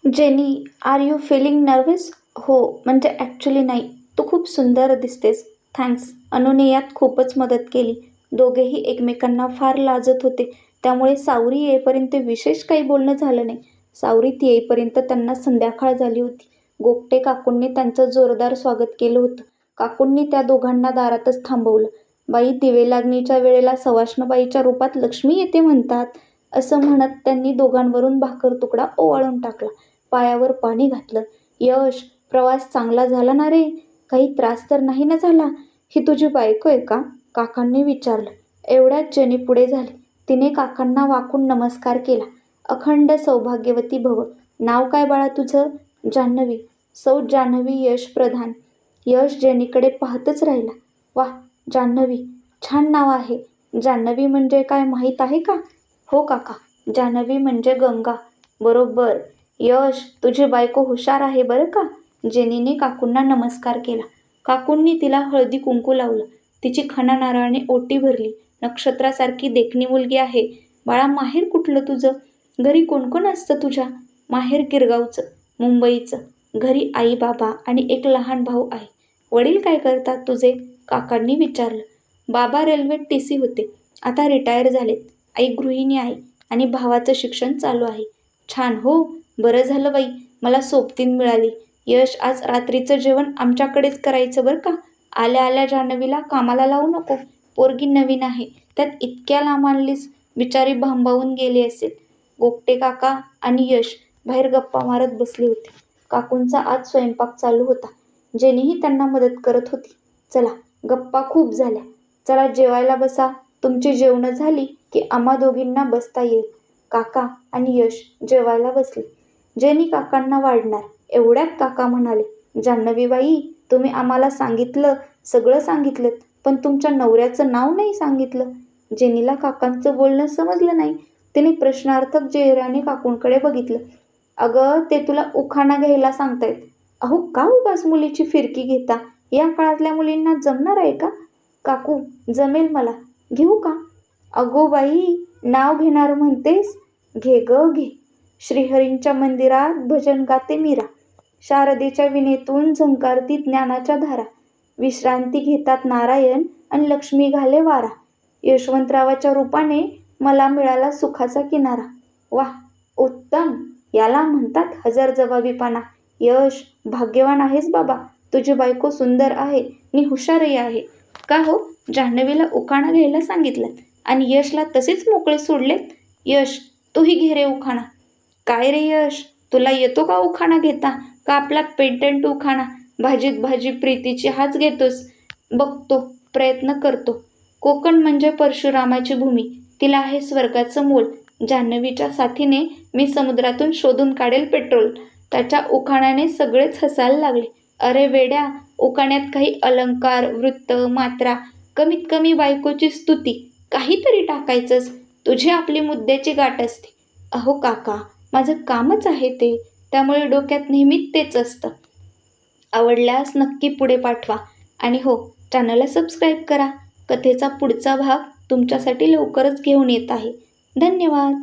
Jenny, are you feeling nervous? हो, म्हणजे actually नाही. तू खूप सुंदर दिसतेस. थँक्स. अनुने यात खूपच मदत केली. दोघेही एकमेकांना फार लाजत होते. त्यामुळे सावरी येईपर्यंत विशेष काही बोलणं झालं नाही. सावरीत येईपर्यंत त्यांना संध्याकाळ झाली होती. गोगटे काकूंनी त्यांचं जोरदार स्वागत केलं होतं. काकूंनी त्या दोघांना दारातच थांबवलं. बाई, दिवेलागणीच्या वेळेला सवाष्णबाईच्या रूपात लक्ष्मी येते म्हणतात, असं म्हणत त्यांनी दोघांवरून भाकर तुकडा ओवाळून टाकला. पायावर पाणी घातलं. यश, प्रवास चांगला झाला ना रे? काही त्रास तर नाही ना झाला? ही तुझी बायको आहे का? काकांनी विचारलं. एवढ्यात जेनी पुढे झाली. तिने काकांना वाकून नमस्कार केला. अखंड सौभाग्यवती भव. नाव काय बाळा तुझं? जान्हवी. सौ जान्हवी यश प्रधान. यश जेनीकडे पाहतच राहिला. वाह जान्हवी, छान नाव आहे. जान्हवी म्हणजे काय माहीत आहे का? हो काका, जान्हवी म्हणजे गंगा. बरोबर. यश, तुझी बायको हुशार आहे बरं का? जेनीने काकूंना नमस्कार केला. काकूंनी तिला हळदी कुंकू लावलं. तिची खणा नारळाने ओटी भरली. नक्षत्रासारखी देखणी मुलगी आहे. बाळा, माहेर कुठलं तुझं? घरी कोण कोण असतं तुझ्या? माहेर गिरगावचं, मुंबईचं. घरी आई बाबा आणि एक लहान भाऊ आहे. वडील काय करतात तुझे? काकांनी विचारलं. बाबा रेल्वेत टीसी होते. आता रिटायर झालेत. आई गृहिणी आहे आणि भावाचं शिक्षण चालू आहे. छान हो. बरं झालं बाई, मला सोबतीन मिळाली. यश, आज रात्रीचं जेवण आमच्याकडेच करायचं बरं का? आल्या आल्या जान्हवीला कामाला लावू नको. पोरगी नवीन आहे, त्यात इतक्या लांब आणलीस. बिचारी भांबावून गेली असेल. गोगटे काका आणि यश बाहेर गप्पा मारत बसले होते. काकूंचा आज स्वयंपाक चालू होता. जेनीही त्यांना मदत करत होती. चला, गप्पा खूप झाल्या. चला जेवायला बसा. तुमची जेवणं झाली की आम्हा दोघींना बसता येईल. काका आणि यश जेवायला बसले. जेनी काकांना वाढणार. एवढ्यात काका म्हणाले, जान्हवीबाई, तुम्ही आम्हाला सांगितलं, सगळं सांगितलं, पण तुमच्या नवऱ्याचं नाव नाही सांगितलं. जेनीला काकांचं बोलणं समजलं नाही. तिने प्रश्नार्थक चेहऱ्याने काकूंकडे बघितलं. अगं, ते तुला उखाणा घ्यायला सांगतायत. अहो, का उगाच मुलीची फिरकी घेता? या काळातल्या मुलींना जमणार आहे का? काकू, जमेल मला. घेऊ का? अगो बाई, नाव घेणार म्हणतेस? घे ग घे. श्रीहरींच्या मंदिरात भजन गाते मीरा. शारदेच्या विणेतून झंकारती ज्ञानाच्या धारा. विश्रांती घेतात नारायण आणि लक्ष्मी घाले वारा. यशवंतरावाच्या रूपाने मला मिळाला सुखाचा किनारा. वाह, उत्तम. याला म्हणतात हजरजबाबीपणा. यश, भाग्यवान आहेस बाबा. तुझी बायको सुंदर आहे आणि हुशारही आहे. का हो, जान्हवीला उखाणा घ्यायला सांगितलं आणि यशला तसेच मोकळे सोडलेत? यश, तूही घे रे उखाणा. काय रे यश, तुला येतो का उखाणा घेता? का आपला पेटंट उखाणा भाजीत भाजी प्रीतीची हाच घेतोस? बघतो, प्रयत्न करतो. कोकण म्हणजे परशुरामाची भूमी. तिला आहे स्वर्गाचं मोल. जान्हवीच्या साथीने मी समुद्रातून शोधून काढेल पेट्रोल. त्याच्या उखाण्याने सगळेच हसायला लागले. अरे वेड्या, उखाण्यात काही अलंकार, वृत्त, मात्रा, कमीत कमी बायकोची स्तुती काहीतरी टाकायचंच. तुझी आपली मुद्द्याची गाठ असते. अहो काका, माझं कामच आहे ते, त्यामुळे डोक्यात नेहमी तेच असतं. आवडल्यास नक्की पुढे पाठवा आणि हो, चॅनलला सबस्क्राईब करा. कथेचा पुढचा भाग तुमच्यासाठी लवकरच घेऊन येत आहे. धन्यवाद.